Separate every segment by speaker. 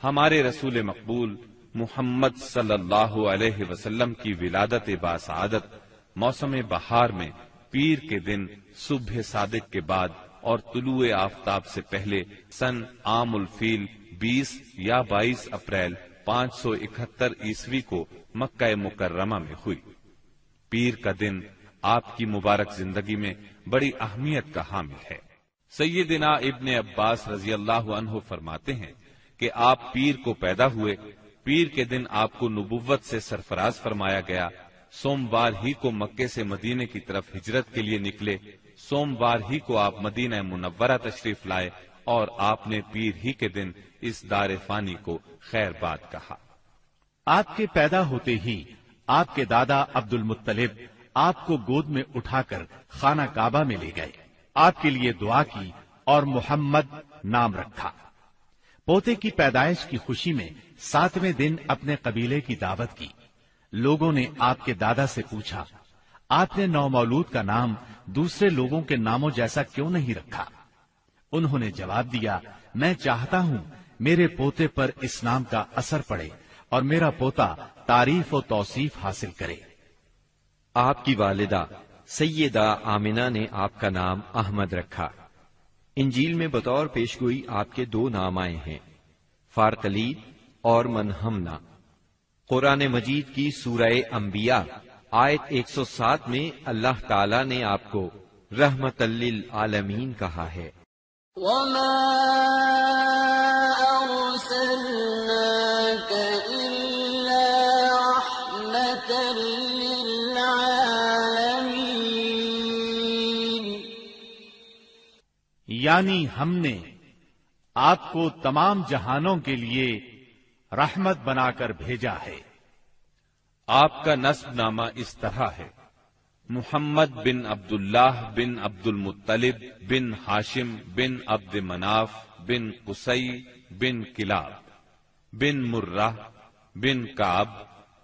Speaker 1: ہمارے رسول مقبول محمد صلی اللہ علیہ وسلم کی ولادت باسعادت موسم بہار میں پیر کے دن صبح صادق کے بعد اور طلوع آفتاب سے پہلے سن عام الفیل 20 یا 22 اپریل 571 عیسوی کو مکہ مکرمہ میں ہوئی۔ پیر کا دن آپ کی مبارک زندگی میں بڑی اہمیت کا حامل ہے۔ سیدنا ابن عباس رضی اللہ عنہ فرماتے ہیں کہ آپ پیر کو پیدا ہوئے، پیر کے دن آپ کو نبوت سے سرفراز فرمایا گیا، سوموار ہی کو مکے سے مدینے کی طرف ہجرت کے لیے نکلے، سوموار ہی کو آپ مدینہ منورہ تشریف لائے اور آپ نے پیر ہی کے دن اس دار فانی کو خیر باد کہا۔
Speaker 2: آپ کے پیدا ہوتے ہی آپ کے دادا عبد المطلب آپ کو گود میں اٹھا کر خانہ کعبہ میں لے گئے، آپ کے لیے دعا کی اور محمد نام رکھا۔ پوتے کی پیدائش کی خوشی میں 7ویں دن اپنے قبیلے کی دعوت کی۔ لوگوں نے آپ کے دادا سے پوچھا، آپ نے نومولود کا نام دوسرے لوگوں کے ناموں جیسا کیوں نہیں رکھا؟ انہوں نے جواب دیا، میں چاہتا ہوں میرے پوتے پر اس نام کا اثر پڑے اور میرا پوتا تعریف و توصیف حاصل کرے۔
Speaker 3: آپ کی والدہ سیدہ آمنہ نے آپ کا نام احمد رکھا۔ انجیل میں بطور پیشگوئی آپ کے 2 نام آئے ہیں، فارقلید اور منہمنا۔ قرآن مجید کی سورہ انبیاء آیت 107 میں اللہ تعالی نے آپ کو رحمت للعالمین کہا ہے۔
Speaker 4: وَمَا أَرْسَلْنَاكَ إِلَّا رَحْمَةً لِّلْعَالَمِينَ،
Speaker 2: یعنی ہم نے آپ کو تمام جہانوں کے لیے رحمت بنا کر بھیجا ہے۔
Speaker 1: آپ کا نسب نامہ اس طرح ہے: محمد بن عبداللہ بن عبد المطلب بن ہاشم بن عبد مناف بن قصی بن کلاب بن مرہ بن کعب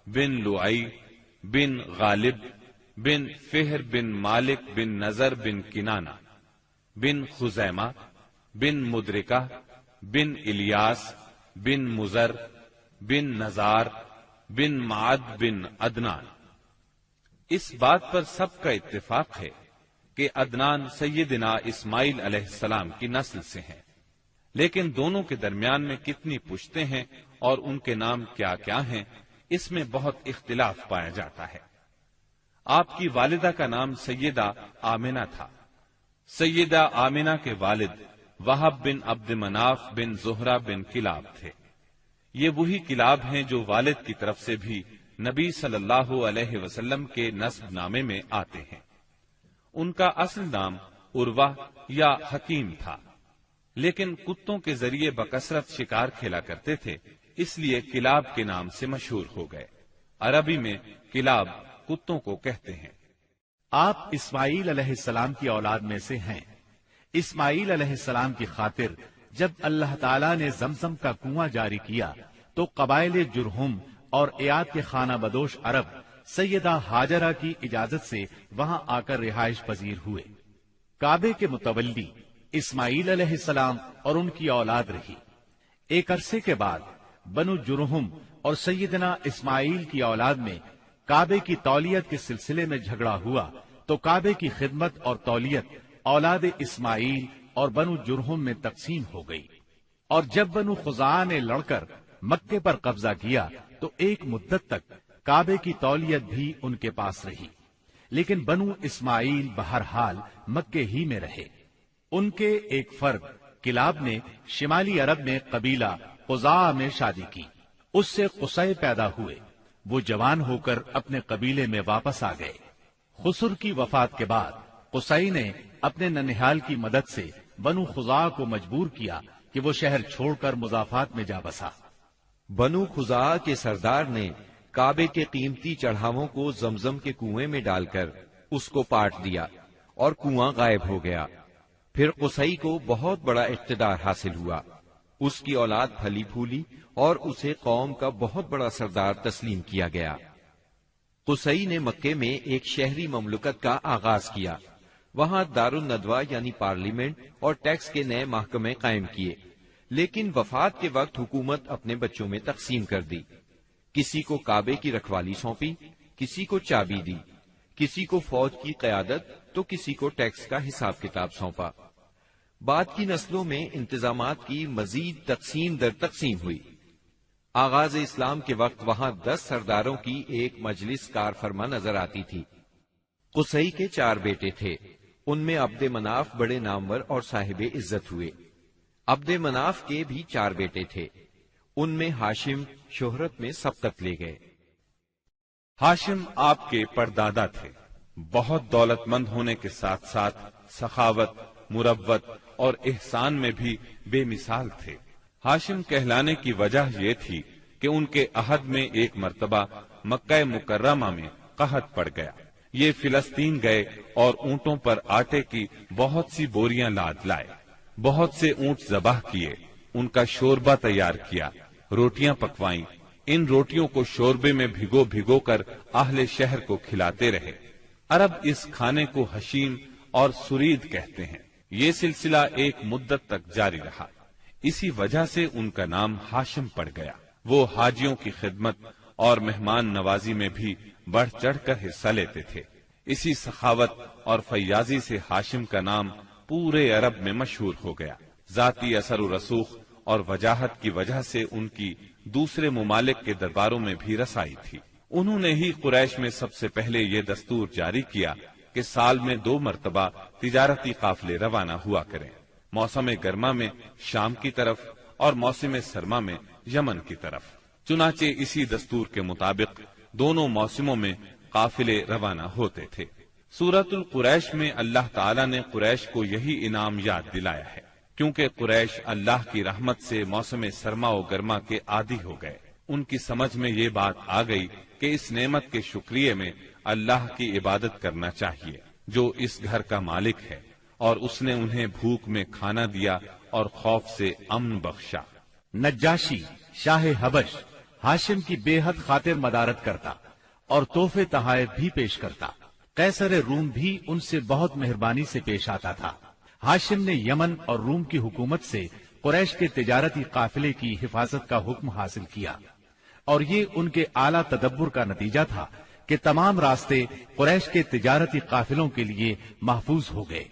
Speaker 1: بن لعی بن غالب بن فہر بن مالک بن نظر بن کنانہ بن خزیمہ بن مدرکہ بن الیاس بن مزر بن نزار بن معد بن عدنان۔ اس بات پر سب کا اتفاق ہے کہ عدنان سیدنا اسماعیل علیہ السلام کی نسل سے ہیں، لیکن دونوں کے درمیان میں کتنی پشتیں ہیں اور ان کے نام کیا کیا ہیں، اس میں بہت اختلاف پایا جاتا ہے۔ آپ کی والدہ کا نام سیدہ آمنہ تھا۔ سیدہ آمنہ کے والد وہب بن عبد مناف بن زہرہ بن کلاب تھے۔ یہ وہی کلاب ہیں جو والد کی طرف سے بھی نبی صلی اللہ علیہ وسلم کے نسب نامے میں آتے ہیں۔ ان کا اصل نام عروہ یا حکیم تھا، لیکن کتوں کے ذریعے بکثرت شکار کھیلا کرتے تھے، اس لیے کلاب کے نام سے مشہور ہو گئے۔ عربی میں کلاب کتوں کو کہتے ہیں۔
Speaker 2: آپ اسماعیل علیہ السلام کی اولاد میں سے ہیں۔ اسماعیل علیہ السلام کی خاطر جب اللہ تعالیٰ نے زمزم کا کنواں جاری کیا تو قبائل جرہم اور ایاد کے خانہ بدوش عرب سیدہ ہاجرہ کی اجازت سے وہاں آ کر رہائش پذیر ہوئے۔ کعبے کے متولی اسماعیل علیہ السلام اور ان کی اولاد رہی۔ ایک عرصے کے بعد بنو جرہم اور سیدنا اسماعیل کی اولاد میں کعبے کی تولیت کے سلسلے میں جھگڑا ہوا تو کعبے کی خدمت اور تولیت اولاد اسماعیل اور بنو جرہم میں تقسیم ہو گئی، اور جب بنو خزاعہ نے لڑ کر مکے پر قبضہ کیا تو ایک مدت تک کعبے کی تولیت بھی ان کے پاس رہی، لیکن بنو اسماعیل بہرحال مکے ہی میں رہے۔ ان کے ایک فرد کلاب نے شمالی عرب میں قبیلہ قزاعہ میں شادی کی، اس سے قصی پیدا ہوئے۔ وہ جوان ہو کر اپنے قبیلے میں واپس آ گئے۔ خسر کی وفات کے بعد قصی نے اپنے ننہال کی مدد سے بنو خزاعہ کو مجبور کیا کہ وہ شہر چھوڑ کر مضافات میں جا بسا۔
Speaker 3: بنو خزاعہ کے سردار نے کعبے کے قیمتی چڑھاووں کو زمزم کے کنویں میں ڈال کر اس کو پاٹ دیا اور کنواں غائب ہو گیا۔ پھر قصی کو بہت بڑا اقتدار حاصل ہوا، اس کی اولاد پھلی پھولی اور اسے قوم کا بہت بڑا سردار تسلیم کیا گیا۔ قصی نے مکے میں ایک شہری مملکت کا آغاز کیا، وہاں دار الندوہ یعنی پارلیمنٹ اور ٹیکس کے نئے محکمے قائم کیے، لیکن وفات کے وقت حکومت اپنے بچوں میں تقسیم کر دی. کسی کو کعبے کی رکھوالی سونپی، کسی کو چابی دی، کسی کو فوج کی قیادت تو کسی کو ٹیکس کا حساب کتاب سونپا. بعد کی نسلوں میں انتظامات کی مزید تقسیم در تقسیم ہوئی. آغاز اسلام کے وقت وہاں 10 سرداروں کی ایک مجلس کار فرما نظر آتی تھی. قصی کے 4 بیٹے تھے، ان میں عبد مناف بڑے نامور اور صاحب عزت ہوئے. عبد مناف کے بھی 4 بیٹے تھے، ان میں ہاشم شہرت میں سبقت لے گئے.
Speaker 1: ہاشم آپ کے پردادا تھے. بہت دولت مند ہونے کے ساتھ ساتھ سخاوت، مروت اور احسان میں بھی بے مثال تھے. ہاشم کہلانے کی وجہ یہ تھی کہ ان کے عہد میں ایک مرتبہ مکہ مکرمہ میں قحط پڑ گیا. یہ فلسطین گئے اور اونٹوں پر آٹے کی بہت سی بوریاں لاد لائے. بہت سے اونٹ ذبح کیے، ان کا شوربہ تیار کیا، روٹیاں پکوائیں. ان روٹیوں کو شوربے میں بھگو بھگو کر اہل شہر کو کھلاتے رہے. عرب اس کھانے کو حشیم اور سرید کہتے ہیں. یہ سلسلہ ایک مدت تک جاری رہا. اسی وجہ سے ان کا نام ہاشم پڑ گیا. وہ حاجیوں کی خدمت اور مہمان نوازی میں بھی بڑھ چڑھ کر حصہ لیتے تھے. اسی سخاوت اور فیاضی سے ہاشم کا نام پورے عرب میں مشہور ہو گیا. ذاتی اثر و رسوخ اور وجاہت کی وجہ سے ان کی دوسرے ممالک کے درباروں میں بھی رسائی تھی. انہوں نے ہی قریش میں سب سے پہلے یہ دستور جاری کیا کہ سال میں 2 مرتبہ تجارتی قافلے روانہ ہوا کریں. موسم گرما میں شام کی طرف اور موسم سرما میں یمن کی طرف. چنانچہ اسی دستور کے مطابق دونوں موسموں میں قافلے روانہ ہوتے تھے. سورۃ القریش میں اللہ تعالیٰ نے قریش کو یہی انعام یاد دلایا ہے، کیونکہ قریش اللہ کی رحمت سے موسم سرما و گرما کے عادی ہو گئے. ان کی سمجھ میں یہ بات آ گئی کہ اس نعمت کے شکریہ میں اللہ کی عبادت کرنا چاہیے جو اس گھر کا مالک ہے، اور اس نے انہیں بھوک میں کھانا دیا اور خوف سے امن بخشا.
Speaker 2: نجاشی شاہ حبش ہاشم کی بے حد خاطر مدارت کرتا اور تحفے تحائف بھی پیش کرتا. قیصر روم بھی ان سے بہت مہربانی سے پیش آتا تھا. ہاشم نے یمن اور روم کی حکومت سے قریش کے تجارتی قافلے کی حفاظت کا حکم حاصل کیا، اور یہ ان کے اعلیٰ تدبر کا نتیجہ تھا کہ تمام راستے قریش کے تجارتی قافلوں کے لیے محفوظ ہو گئے.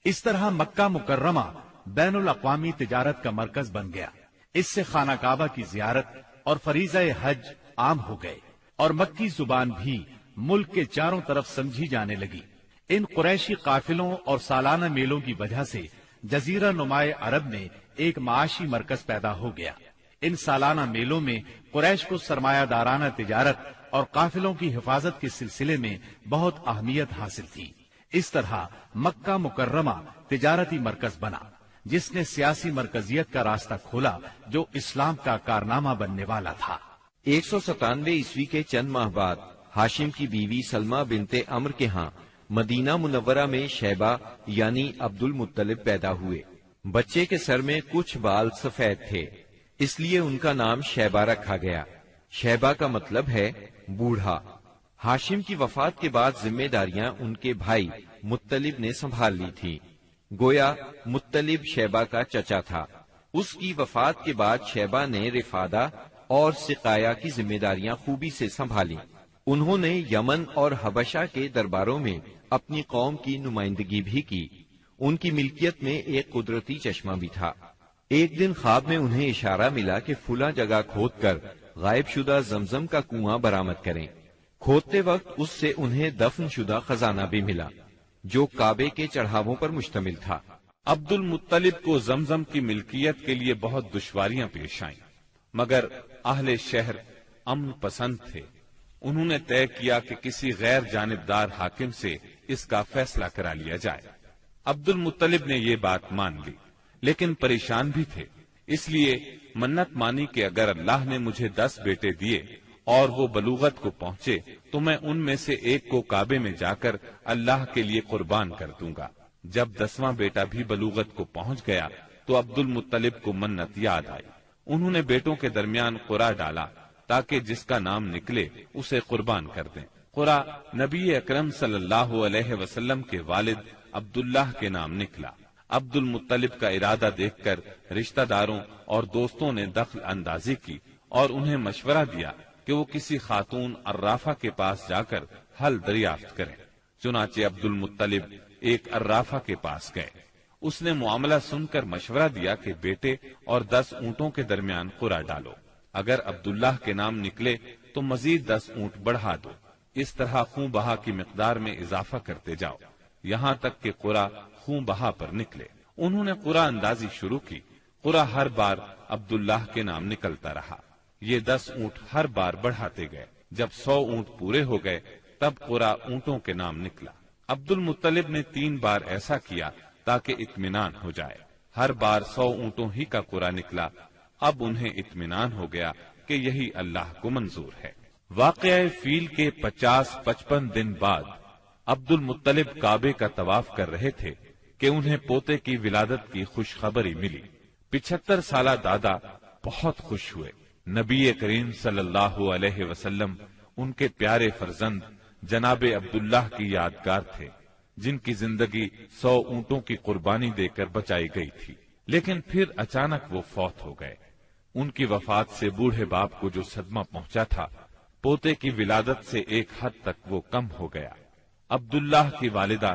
Speaker 2: اس طرح مکہ مکرمہ بین الاقوامی تجارت کا مرکز بن گیا. اس سے خانہ کعبہ کی زیارت اور فریضہ حج عام ہو گئے، اور مکی زبان بھی ملک کے چاروں طرف سمجھی جانے لگی. ان قریشی قافلوں اور سالانہ میلوں کی وجہ سے جزیرہ نمائے عرب میں ایک معاشی مرکز پیدا ہو گیا. ان سالانہ میلوں میں قریش کو سرمایہ دارانہ تجارت اور قافلوں کی حفاظت کے سلسلے میں بہت اہمیت حاصل تھی. اس طرح مکہ مکرمہ تجارتی مرکز بنا، جس نے سیاسی مرکزیت کا راستہ کھولا جو اسلام کا کارنامہ بننے والا تھا.
Speaker 3: 197 عیسوی کے چند ماہ بعد ہاشم کی بیوی سلمہ بنت عمر کے ہاں مدینہ منورہ میں شیبہ یعنی عبد المطلب پیدا ہوئے. بچے کے سر میں کچھ بال سفید تھے، اس لیے ان کا نام شیبہ رکھا گیا. شیبہ کا مطلب ہے بوڑھا. ہاشم کی وفات کے بعد ذمہ داریاں ان کے بھائی مطلب نے سنبھال لی تھی. گویا مطلب شیبہ کا چچا تھا. اس کی وفات کے بعد شیبہ نے رفادہ اور سقایا کی ذمہ داریاں خوبی سے سنبھالی. انہوں نے یمن اور حبشہ کے درباروں میں اپنی قوم کی نمائندگی بھی کی. ان کی ملکیت میں ایک قدرتی چشمہ بھی تھا. ایک دن خواب میں انہیں اشارہ ملا کہ فلاں جگہ کھود کر غائب شدہ زمزم کا کنواں برآمد کریں. کھودتے وقت اس سے انہیں دفن شدہ خزانہ بھی ملا جو کعبے کے چڑھاووں پر مشتمل تھا.
Speaker 1: عبد المطلب کو زمزم کی ملکیت کے لیے بہت دشواریاں پیش آئیں، مگر اہل شہر امن پسند تھے. انہوں نے طے کیا کہ کسی غیر جانبدار حاکم سے اس کا فیصلہ کرا لیا جائے. عبد المطلب نے یہ بات مان لی، لیکن پریشان بھی تھے. اس لیے منت مانی کہ اگر اللہ نے مجھے 10 بیٹے دیے اور وہ بلوغت کو پہنچے تو میں ان میں سے ایک کو کعبے میں جا کر اللہ کے لیے قربان کر دوں گا. جب 10واں بیٹا بھی بلوغت کو پہنچ گیا تو عبد المطلب کو منت یاد آئی. انہوں نے بیٹوں کے درمیان قرعہ ڈالا تاکہ جس کا نام نکلے اسے قربان کر دیں. قرعہ نبی اکرم صلی اللہ علیہ وسلم کے والد عبداللہ کے نام نکلا. عبد المطلب کا ارادہ دیکھ کر رشتہ داروں اور دوستوں نے دخل اندازی کی اور انہیں مشورہ دیا کہ وہ کسی خاتون عرافہ کے پاس جا کر حل دریافت کریں۔ چنانچہ عبد المطلب ایک عرافہ کے پاس گئے۔ اس نے معاملہ سن کر مشورہ دیا کہ بیٹے اور 10 اونٹوں کے درمیان قرعہ ڈالو، اگر عبداللہ کے نام نکلے تو مزید 10 اونٹ بڑھا دو، اس طرح خون بہا کی مقدار میں اضافہ کرتے جاؤ یہاں تک کہ قرعہ خون بہا پر نکلے۔ انہوں نے قرعہ اندازی شروع کی۔ قرعہ ہر بار عبداللہ کے نام نکلتا رہا۔ یہ 10 اونٹ ہر بار بڑھاتے گئے۔ جب 100 اونٹ پورے ہو گئے تب قرعہ اونٹوں کے نام نکلا۔ عبد المطلب نے 3 بار ایسا کیا تاکہ اطمینان ہو جائے۔ ہر بار 100 اونٹوں ہی کا قرعہ نکلا۔ اب انہیں اطمینان ہو گیا کہ یہی اللہ کو منظور ہے۔ واقعہ فیل کے 50-55 دن بعد عبد المطلب کعبے کا طواف کر رہے تھے کہ انہیں پوتے کی ولادت کی خوشخبری ملی۔ 75 سالہ دادا بہت خوش ہوئے۔ نبی کریم صلی اللہ علیہ وسلم ان کے پیارے فرزند جناب عبداللہ کی یادگار تھے، جن کی زندگی 100 اونٹوں کی قربانی دے کر بچائی گئی تھی، لیکن پھر اچانک وہ فوت ہو گئے۔ ان کی وفات سے بوڑھے باپ کو جو صدمہ پہنچا تھا، پوتے کی ولادت سے ایک حد تک وہ کم ہو گیا۔ عبداللہ کی والدہ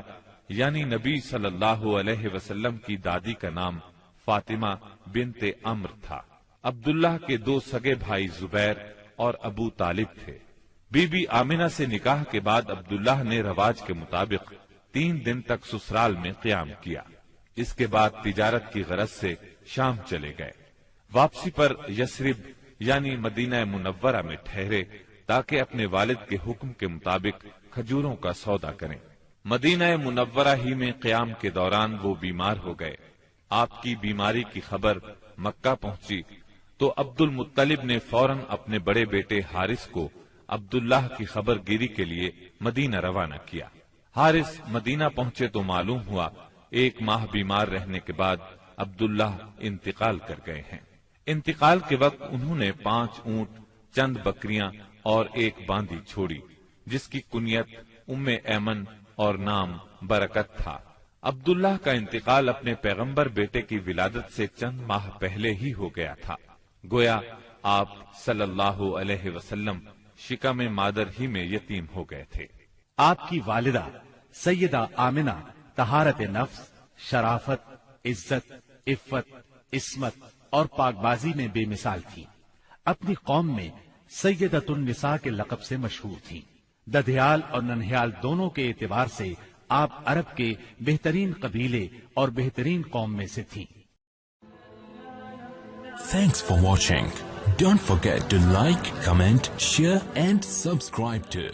Speaker 1: یعنی نبی صلی اللہ علیہ وسلم کی دادی کا نام فاطمہ بنت عمرو تھا۔ عبداللہ کے 2 سگے بھائی زبیر اور ابو طالب تھے۔ بی بی آمنہ سے نکاح کے بعد عبداللہ نے رواج کے مطابق 3 دن تک سسرال میں قیام کیا۔ اس کے بعد تجارت کی غرض سے شام چلے گئے۔ واپسی پر یثرب یعنی مدینہ منورہ میں ٹھہرے تاکہ اپنے والد کے حکم کے مطابق کھجوروں کا سودا کریں۔ مدینہ منورہ ہی میں قیام کے دوران وہ بیمار ہو گئے۔ آپ کی بیماری کی خبر مکہ پہنچی تو عبد المطلب نے فوراً اپنے بڑے بیٹے حارث کو عبداللہ کی خبر گیری کے لیے مدینہ روانہ کیا۔ حارث مدینہ پہنچے تو معلوم ہوا 1 ماہ بیمار رہنے کے بعد عبداللہ انتقال کر گئے ہیں۔ انتقال کے وقت انہوں نے 5 اونٹ، چند بکریاں اور 1 باندی چھوڑی، جس کی کنیت ام ایمن اور نام برکت تھا۔ عبداللہ کا انتقال اپنے پیغمبر بیٹے کی ولادت سے چند ماہ پہلے ہی ہو گیا تھا۔ گویا آپ صلی اللہ علیہ وسلم شکم مادر ہی میں یتیم ہو گئے تھے۔
Speaker 2: آپ کی والدہ سیدہ آمنہ طہارت نفس، شرافت، عزت، عفت، عصمت اور پاکبازی میں بے مثال تھی۔ اپنی قوم میں سیدۃ النساء کے لقب سے مشہور تھیں۔ ددھیال اور ننہیال دونوں کے اعتبار سے آپ عرب کے بہترین قبیلے اور بہترین قوم میں سے تھیں۔
Speaker 5: Thanks for watching. Don't forget to like, comment, share and subscribe to